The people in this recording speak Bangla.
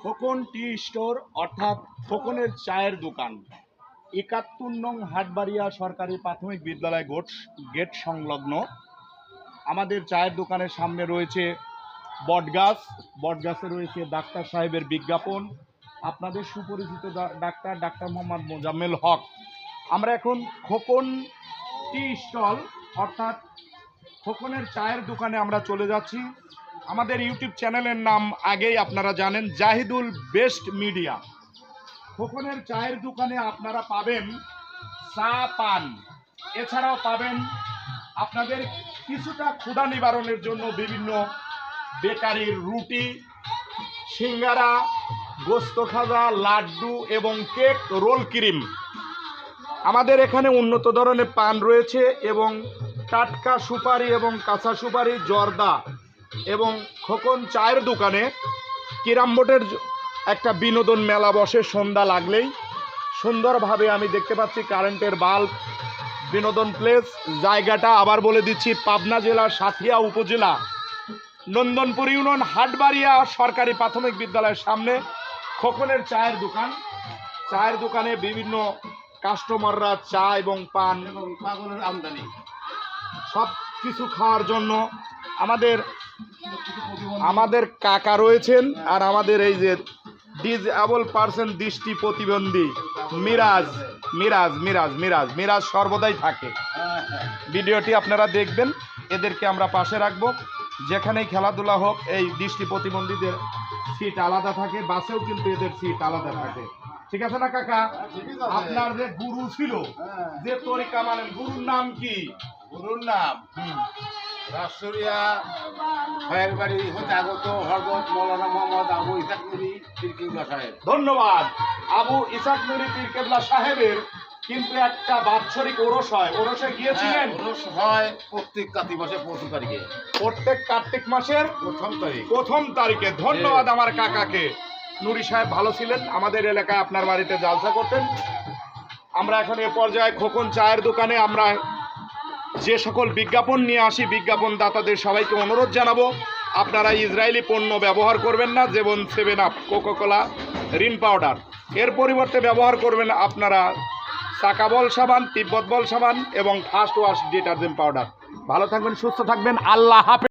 খোকন টি স্টোর অর্থাৎ খোকনের চায়ের দোকান ৭১ নং হাটবাড়িয়া সরকারি প্রাথমিক বিদ্যালয় গেট সংলগ্ন। আমাদের চায়ের দোকানের সামনে রয়েছে বটগাছে রয়েছে ডাক্তার সাহেবের বিজ্ঞাপন, আপনাদের সুপরিচিত ডাক্তার মোহাম্মদ মোজাম্মেল হক। আমরা এখন খোকন টি স্টল অর্থাৎ খোকনের চায়ের দোকানে আমরা চলে যাচ্ছি। আমাদের ইউটিউব চ্যানেলের নাম আগেই আপনারা জানেন, জাহিদুল বেস্ট মিডিয়া। খোকনের চায়ের দোকানে আপনারা পাবেন চা পান, এছাড়াও পাবেন আপনাদের কিছুটা ক্ষুধা নিবারণের জন্য বিভিন্ন বেকারির রুটি, সিঙ্গারা, গোস্ত খাজা, লাড্ডু এবং কেক, রোল, ক্রিম। আমাদের এখানে উন্নত ধরনের পান রয়েছে এবং টাটকা সুপারি এবং কাঁচা সুপারি, জর্দা। এবং খোকন চায়ের দোকানে ক্যারাম বোর্ডের একটা বিনোদন মেলা বসে সন্ধ্যা লাগলেই। সুন্দরভাবে আমি দেখতে পাচ্ছি কারেন্টের বাল্ব, বিনোদন প্লেস। জায়গাটা আবার বলে দিচ্ছি, পাবনা জেলার সাঁথিয়া উপজেলা নন্দনপুর ইউনিয়ন হাটবাড়িয়া সরকারি প্রাথমিক বিদ্যালয়ের সামনে খোকনের চায়ের দোকান। চায়ের দোকানে বিভিন্ন কাস্টমাররা চা এবং পান এবং পাগলের আমদানি সব কিছু খাওয়ার জন্য আমাদের কাকা রয়েছেন। আর আমাদের এই যে ডিসএবল পার্সন, দৃষ্টি প্রতিবন্ধী মিরাজ মিরাজ মিরাজ মিরাজ মিরাজ সর্বদাই থাকে। ভিডিওটি আপনারা দেখবেন, এদেরকে আমরা পাশে রাখবো। যেখানেই খেলাধুলা হোক, এই দৃষ্টি প্রতিবন্ধীদের সিট আলাদা থাকে, বাসেও কিন্তু এদের সিট আলাদা থাকে। ঠিক আছে না কাকা? আপনার যে গুরু ছিল, যে তরিকা মানেন, গুরুর নাম কি? গুরুর নাম রাষ্ট্রীয় ভাইয়ের বাড়ি হতে আগত হযরত মৌলানা মোহাম্মদ আবু ইসাক নুরি পীর কেবলা সাহেব। ধন্যবাদ। আবু ইসাক নুরি পীর কেবলা সাহেবের কিন্তু একটা বাৎসরিক ওরস হয়, ওরসে গিয়েছিলেন? ওরস হয় প্রত্যেক কার্তিক মাসের প্রথম তারিখে। প্রত্যেক কার্তিক মাসের প্রথম তারিখে। ধন্যবাদ আমার কাকাকে। নুরি সাহেব ভালো ছিলেন, আমাদের এলাকায় আপনার বাড়িতে জালসা করতেন। আমরা এখন এ পর্যায়ে খোকন চায়ের দোকানে আমরা যে সকল বিজ্ঞাপন নিয়ে আসি, বিজ্ঞাপন দাতাদের সবাইকে অনুরোধ জানাবো, আপনারা ইসরায়েলি পণ্য ব্যবহার করবেন না, যেমন 7 আপ, কোকাকোলা, রিন পাউডার। এর পরিবর্তে ব্যবহার করবেন আপনারা সাকাবল সাবান, তিব্বত বল সাবান এবং ফার্স্ট ওয়াশ ডিটারজেন্ট পাউডার। ভালো থাকবেন, সুস্থ থাকবেন, আল্লাহ হাফেজ।